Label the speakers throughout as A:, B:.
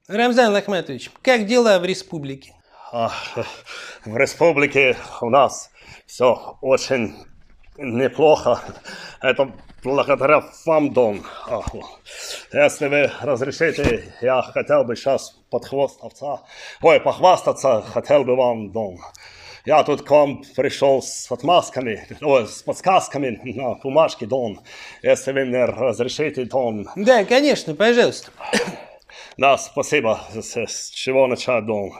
A: Рамзан Ахматович, как дела в республике?
B: В республике у нас все очень неплохо. Это благодаря вам, Дон. Если вы разрешите, я хотел бы сейчас похвастаться хотел бы вам, Дон. Я тут к вам пришел с подсказками на бумажке, Дон. Если вы мне разрешите, Дон.
A: Да, конечно, пожалуйста.
B: Да, спасибо. С чего начать, Дон?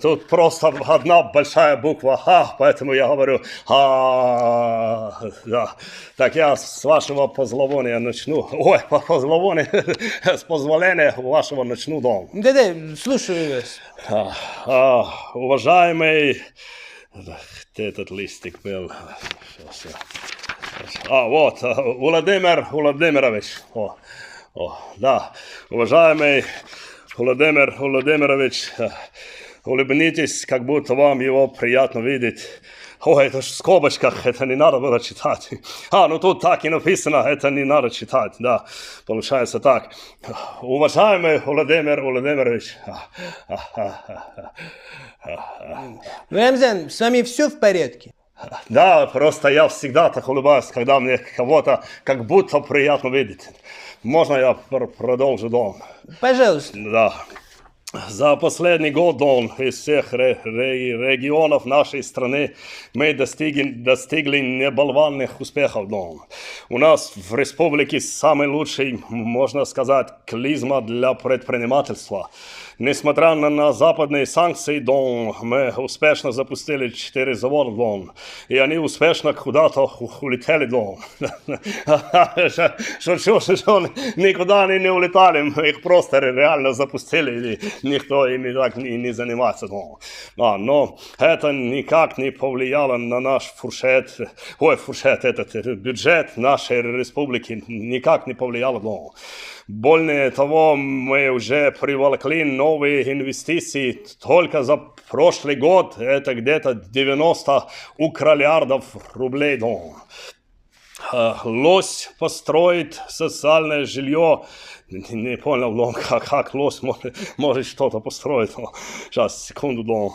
B: Тут просто одна большая буква «А», поэтому я говорю да. Так я с вашего позволения начну. С позволения вашего начну, Дон.
A: Да-да, слушаю вас.
B: Уважаемый... Где этот листик был? Вот, Владимир Владимирович. Да, уважаемый Владимир Владимирович, улыбнитесь, как будто вам его приятно видеть. Это же в скобочках, это не надо было читать. Ну тут так и написано, это не надо читать, да, получается так. Уважаемый Владимир Владимирович.
A: Рамзан, с вами все в порядке?
B: Да, просто я всегда так улыбаюсь, когда мне кого-то как будто приятно видеть. Можно я продолжу, Дон?
A: Пожалуйста.
B: Да. За последний год, Дон, из всех регионов нашей страны мы достигли небывалых успехов, Дон. У нас в республике самый лучший, можно сказать, климат для предпринимательства. Несмотря на западные санкции, Дон, мы успешно запустили 4 завода, Дон. И они успешно куда-то улетели, Дон. Шучу, никуда они не улетали, мы их просто реально запустили, и никто ими так не занимается, Дон. Но это никак не повлияло на наш бюджет нашей республики, никак не повлияло, Дон. Более того, мы уже привлекли новые инвестиции только за прошлый год. Это где-то 90 миллиардов рублей. Лось построит социальное жилье. Не понял, как лось может что-то построить. Сейчас, секунду.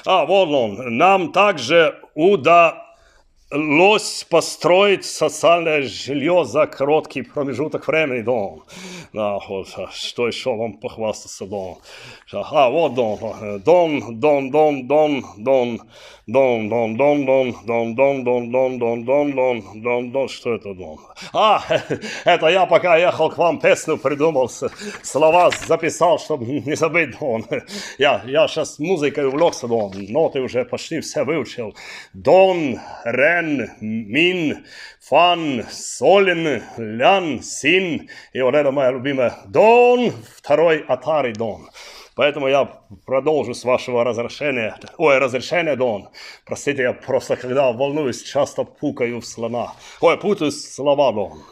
B: Вот, нам также удалось построить социальное жилье за короткий промежуток времени, Дон. Что еще вам похвастаться, Дон? Вот, Дон, что это, Дон? Это я пока ехал к вам песню придумал, слова записал, чтобы не забыть, Дон. Я сейчас музыкой увлекся, Дон, ноты уже почти все выучил. Дон, рен, мин, фан, солен, лян, син. И вот это моя любимая Дон, второй атари, Дон. Поэтому я продолжу с вашего разрешения, Дон. Простите, я просто, когда волнуюсь, часто путаю слова, Дон.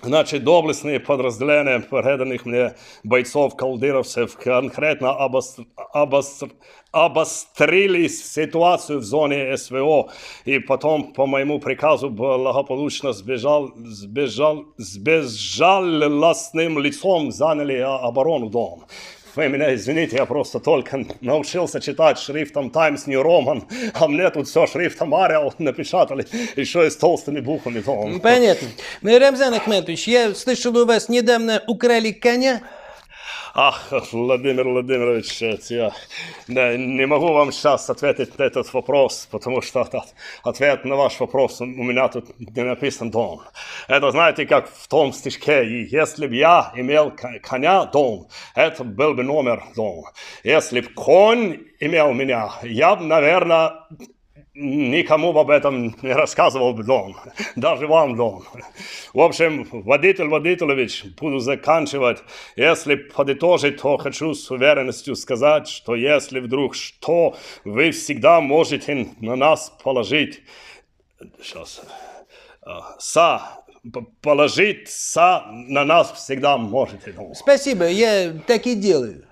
B: Значит, доблестные подразделения преданных мне бойцов-калдыровцев конкретно обострили ситуацию в зоне СВО, и потом, по моему приказу, благополучно с безжалостным лицом заняли еще Дон. Вы меня извините, я просто только научился читать шрифтом Times New Roman, а мне тут все шрифтом Arial напечатали, еще и с толстыми буквами.
A: Понятно. Рамзан Ахматович, я слышал, у вас недавно украли коня.
B: Владимир Владимирович, я не могу вам сейчас ответить на этот вопрос, потому что ответ на ваш вопрос у меня тут не написан, Дон. Это, знаете, как в том стишке, и если бы я имел коня, Дон, это был бы номер, Дон. Если бы конь имел меня, я бы, наверное, никому об этом не рассказывал бы, Дон. Даже вам, Дон. В общем, водитель Водителевич, буду заканчивать. Если подытожить, то хочу с уверенностью сказать, что если вдруг что, вы всегда можете на нас положить. Положить на нас всегда можете, Дон.
A: Спасибо, я так и делаю.